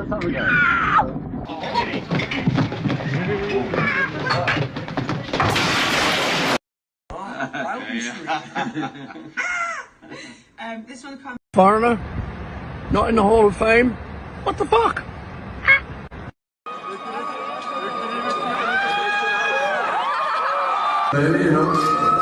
This one comes. Foreigner, not in the Hall of Fame. What the fuck? You know.